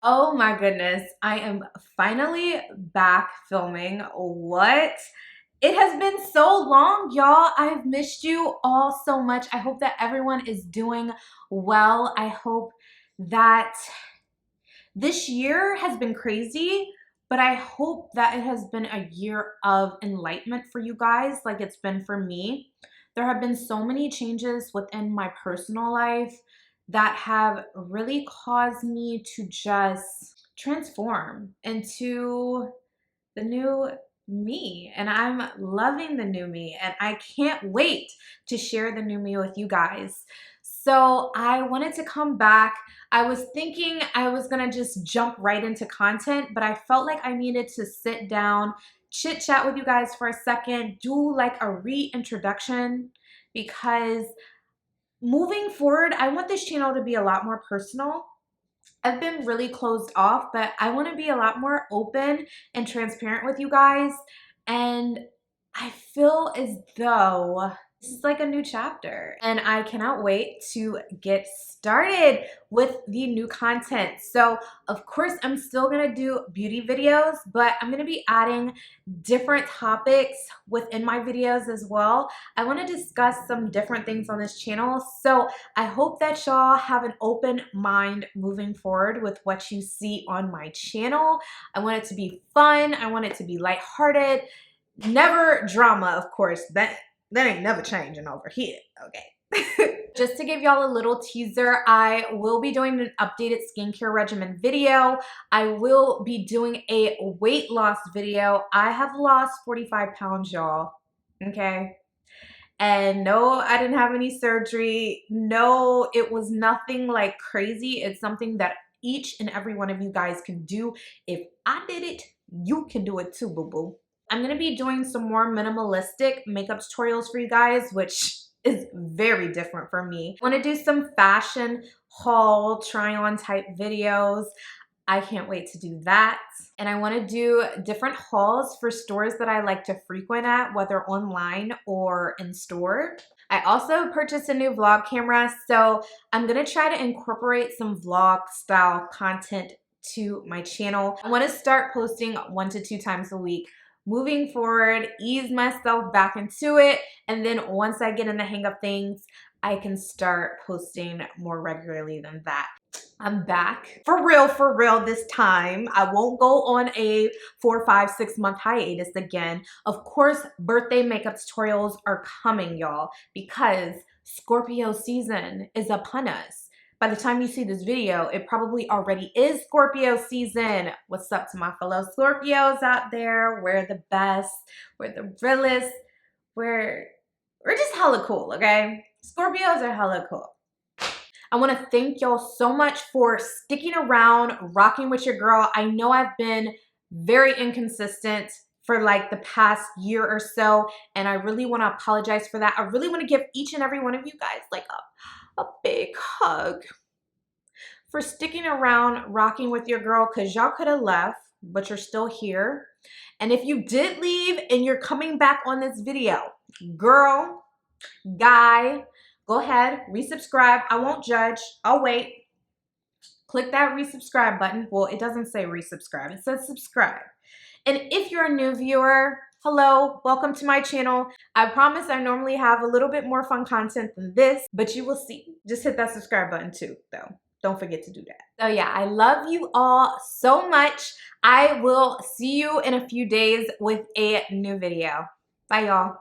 Oh my goodness, I am finally back filming. What? It has been so long, y'all. I've missed you all so much. I hope that everyone is doing well. I hope that this year has been crazy, but I hope that it has been a year of enlightenment for you guys like it's been for me. There have been so many changes within my personal life that have really caused me to just transform into the new me, and I'm loving the new me, and I can't wait to share the new me with you guys. So I wanted to come back. I was thinking I was gonna just jump right into content, but I felt like I needed to sit down, chit chat with you guys for a second, do like a reintroduction, because moving forward, I want this channel to be a lot more personal. I've been really closed off, but I want to be a lot more open and transparent with you guys. And I feel as though this is like a new chapter, and I cannot wait to get started with the new content. So of course, I'm still gonna do beauty videos, but I'm gonna be adding different topics within my videos as well. I want to discuss some different things on this channel. So I hope that y'all have an open mind moving forward with what you see on my channel. I want it to be fun. I want it to be lighthearted. Never drama, of course. That ain't never changing over here, okay? Just to give y'all a little teaser, I will be doing an updated skincare regimen video. I will be doing a weight loss video. I have lost 45 pounds, y'all, okay? And no, I didn't have any surgery. No, it was nothing like crazy. It's something that each and every one of you guys can do. If I did it, you can do it too, boo-boo. I'm gonna be doing some more minimalistic makeup tutorials for you guys, which is very different for me. I wanna do some fashion haul, try on type videos. I can't wait to do that. And I want to do different hauls for stores that I like to frequent at, whether online or in store. I also purchased a new vlog camera, so I'm going to try to incorporate some vlog style content to my channel. I want to start posting 1 to 2 times a week. Moving forward, ease myself back into it, and then once I get in the hang of things, I can start posting more regularly than that. I'm back for real this time. I won't go on a 4, 5, 6 month hiatus again. Of course, birthday makeup tutorials are coming, y'all, because Scorpio season is upon us. By the time you see this video, it probably already is Scorpio season. What's up to my fellow Scorpios out there? We're the best. We're the realest. We're just hella cool, okay? Scorpios are hella cool. I want to thank y'all so much for sticking around, rocking with your girl. I know I've been very inconsistent for like the past year or so, and I really want to apologize for that. I really want to give each and every one of you guys like a big hug for sticking around, rocking with your girl, because y'all could have left, but you're still here. And if you did leave and you're coming back on this video, girl, guy, go ahead, resubscribe. I won't judge. I'll wait. Click that resubscribe button. Well, it doesn't say resubscribe. It says subscribe. And if you're a new viewer, hello, welcome to my channel. I promise I normally have a little bit more fun content than this, but you will see. Just hit that subscribe button too, though. Don't forget to do that. So yeah, I love you all so much. I will see you in a few days with a new video. Bye, y'all.